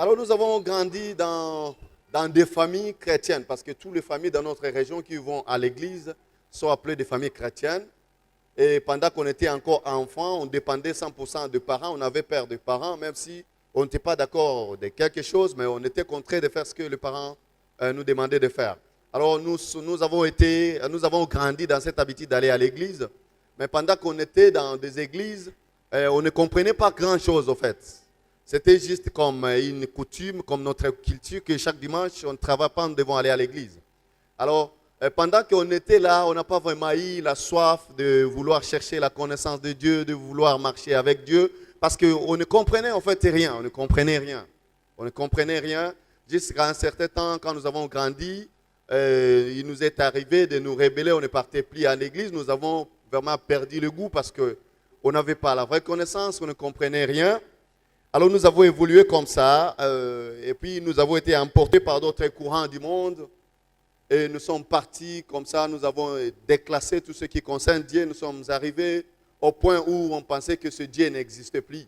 Alors nous avons grandi dans des familles chrétiennes, parce que toutes les familles dans notre région qui vont à l'église sont appelées des familles chrétiennes. Et pendant qu'on était encore enfant, on dépendait 100% de parents, on avait peur des parents, même si on n'était pas d'accord de quelque chose, mais on était contraint de faire ce que les parents nous demandaient de faire. Alors nous avons grandi dans cette habitude d'aller à l'église, mais pendant qu'on était dans des églises, on ne comprenait pas grand-chose au fait. C'était juste comme une coutume, comme notre culture, que chaque dimanche, on ne travaille pas, nous devons aller à l'église. Alors, pendant qu'on était là, on n'a pas vraiment eu la soif de vouloir chercher la connaissance de Dieu, de vouloir marcher avec Dieu, parce qu'on ne comprenait en fait rien, on ne comprenait rien. On ne comprenait rien. Jusqu'à un certain temps, quand nous avons grandi, il nous est arrivé de nous rébeller, on ne partait plus à l'église, nous avons vraiment perdu le goût parce qu'on n'avait pas la vraie connaissance, on ne comprenait rien. Alors nous avons évolué comme ça, et puis nous avons été emportés par d'autres courants du monde, et nous sommes partis comme ça, nous avons déclassé tout ce qui concerne Dieu, nous sommes arrivés au point où on pensait que ce Dieu n'existait plus.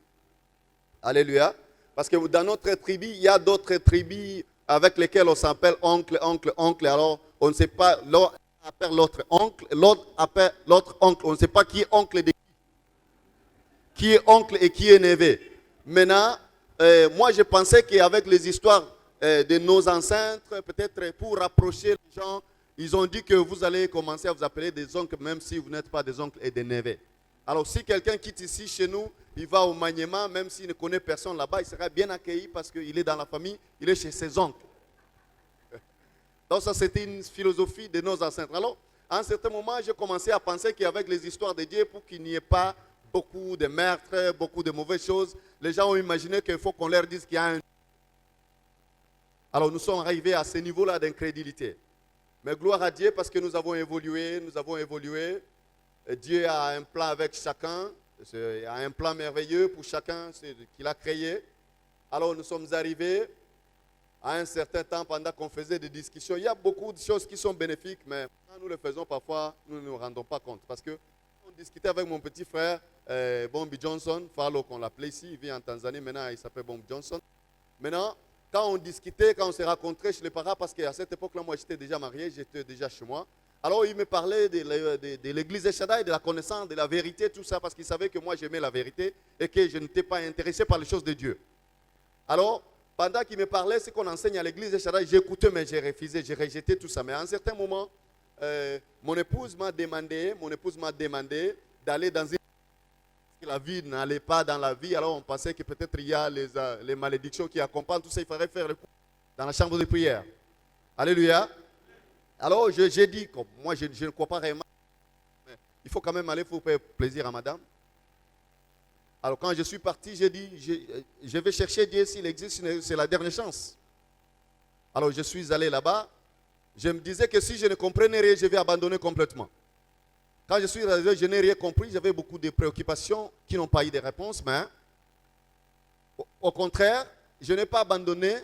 Alléluia. Parce que dans notre tribu, il y a d'autres tribus avec lesquelles on s'appelle oncle, oncle, oncle. Alors on ne sait pas, l'un appelle l'autre oncle, l'autre appelle l'autre oncle. On ne sait pas qui est oncle de qui est oncle et qui est neveu. Maintenant, moi je pensais qu'avec les histoires de nos ancêtres, peut-être pour rapprocher les gens, ils ont dit que vous allez commencer à vous appeler des oncles, même si vous n'êtes pas des oncles et des neveux. Alors si quelqu'un quitte ici chez nous, il va au Maniema, même s'il ne connaît personne là-bas, il sera bien accueilli parce qu'il est dans la famille, il est chez ses oncles. Donc ça c'était une philosophie de nos ancêtres. Alors, à un certain moment, j'ai commencé à penser qu'avec les histoires de Dieu, pour qu'il n'y ait pas beaucoup de meurtres, beaucoup de mauvaises choses, les gens ont imaginé qu'il faut qu'on leur dise qu'il y a un... Alors nous sommes arrivés à ce niveau-là d'incrédulité. Mais gloire à Dieu parce que nous avons évolué, nous avons évolué. Et Dieu a un plan avec chacun, il a un plan merveilleux pour chacun qu'il a créé. Alors nous sommes arrivés à un certain temps pendant qu'on faisait des discussions. Il y a beaucoup de choses qui sont bénéfiques, mais quand nous le faisons parfois, nous ne nous rendons pas compte. Parce que on discutait avec mon petit frère, Bombi Johnson, Falo qu'on l'appelait ici, il vit en Tanzanie, maintenant il s'appelle Bombi Johnson. Maintenant, quand on discutait, quand on s'est rencontrés chez les parents, parce qu'à cette époque-là, moi j'étais déjà marié, j'étais déjà chez moi. Alors il me parlait de l'église El Shaddai, de la connaissance, de la vérité, tout ça, parce qu'il savait que moi j'aimais la vérité et que je n'étais pas intéressé par les choses de Dieu. Alors, pendant qu'il me parlait, ce qu'on enseigne à l'église El Shaddai, j'écoutais, mais j'ai refusé, j'ai rejeté tout ça. Mais à un certain moment, mon épouse m'a demandé d'aller dans une... La vie n'allait pas dans la vie, alors on pensait que peut-être il y a les malédictions qui accompagnent tout ça, il faudrait faire le coup dans la chambre de prière. Alléluia. Alors j'ai dit, comme moi je ne crois pas réellement, mais il faut quand même aller pour faire plaisir à madame. Alors quand je suis parti, j'ai dit, je vais chercher Dieu s'il existe, c'est la dernière chance. Alors je suis allé là-bas, je me disais que si je ne comprenais rien, je vais abandonner complètement. Quand je suis arrivé, je n'ai rien compris, j'avais beaucoup de préoccupations qui n'ont pas eu de réponse, mais au contraire, je n'ai pas abandonné,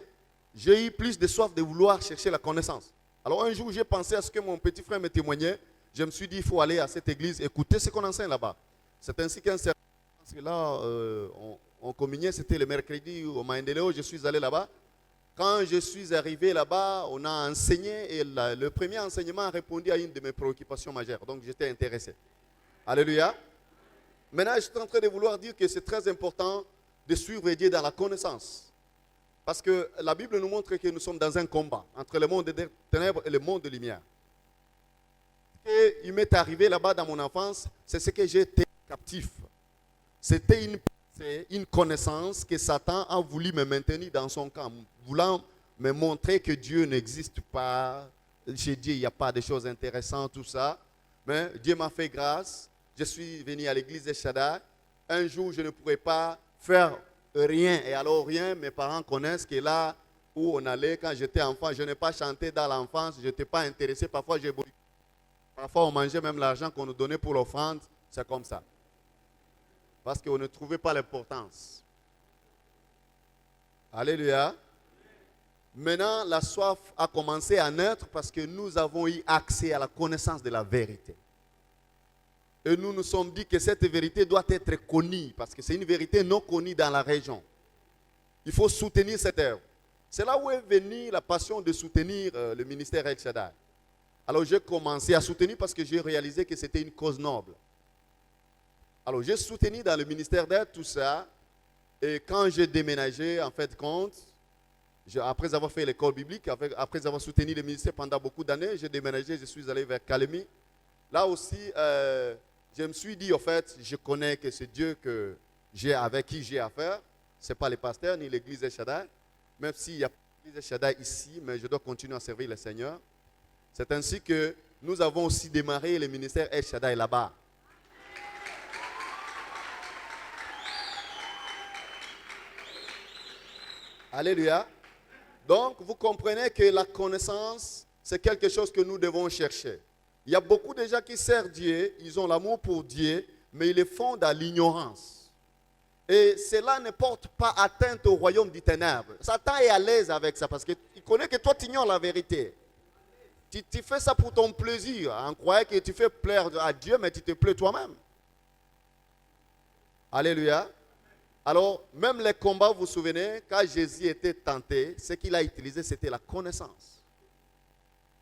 j'ai eu plus de soif de vouloir chercher la connaissance. Alors un jour, j'ai pensé à ce que mon petit frère me témoignait, je me suis dit, il faut aller à cette église, écouter ce qu'on enseigne là-bas. C'est ainsi qu'un certain... Parce que là, on communiait, c'était le mercredi au Maendeleo, je suis allé là-bas. Quand je suis arrivé là-bas, on a enseigné et le premier enseignement a répondu à une de mes préoccupations majeures. Donc j'étais intéressé. Alléluia. Maintenant, je suis en train de vouloir dire que c'est très important de suivre Dieu dans la connaissance. Parce que la Bible nous montre que nous sommes dans un combat entre le monde des ténèbres et le monde de lumière. Ce qui m'est arrivé là-bas dans mon enfance, c'est ce que j'étais captif. C'était une connaissance que Satan a voulu me maintenir dans son camp, voulant me montrer que Dieu n'existe pas. Chez Dieu, il n'y a pas de choses intéressantes, tout ça. Mais Dieu m'a fait grâce. Je suis venu à l'église de Shaddai. Un jour, je ne pourrais pas faire rien. Et alors, rien, mes parents connaissent que là où on allait, quand j'étais enfant, je n'ai pas chanté dans l'enfance, je n'étais pas intéressé. Parfois, on mangeait même l'argent qu'on nous donnait pour l'offrande. C'est comme ça. Parce qu'on ne trouvait pas l'importance. Alléluia. Maintenant, la soif a commencé à naître parce que nous avons eu accès à la connaissance de la vérité. Et nous nous sommes dit que cette vérité doit être connue parce que c'est une vérité non connue dans la région. Il faut soutenir cette œuvre. C'est là où est venue la passion de soutenir le ministère El Shaddai. Alors j'ai commencé à soutenir parce que j'ai réalisé que c'était une cause noble. Alors j'ai soutenu dans le ministère d'aide tout ça. Et quand j'ai déménagé, en fait, compte, après avoir fait l'école biblique, après avoir soutenu le ministère pendant beaucoup d'années, j'ai déménagé, je suis allé vers Calémie. Là aussi, je me suis dit, en fait, je connais que c'est Dieu avec qui j'ai affaire. Ce n'est pas les pasteurs ni l'église El Shaddai. Même s'il y a l'église El Shaddai ici, mais je dois continuer à servir le Seigneur. C'est ainsi que nous avons aussi démarré le ministère El Shaddai là-bas. Alléluia. Donc, vous comprenez que la connaissance, c'est quelque chose que nous devons chercher. Il y a beaucoup de gens qui servent Dieu, ils ont l'amour pour Dieu, mais ils le font dans l'ignorance. Et cela ne porte pas atteinte au royaume des ténèbres. Satan est à l'aise avec ça parce qu'il connaît que toi, tu ignores la vérité. Tu fais ça pour ton plaisir, en croyant que tu fais plaire à Dieu, mais tu te plais toi-même. Alléluia. Alors, même les combats, vous vous souvenez, quand Jésus était tenté, ce qu'il a utilisé, c'était la connaissance.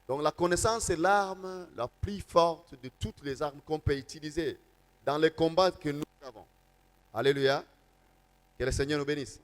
Donc, la connaissance est l'arme la plus forte de toutes les armes qu'on peut utiliser dans les combats que nous avons. Alléluia. Que le Seigneur nous bénisse.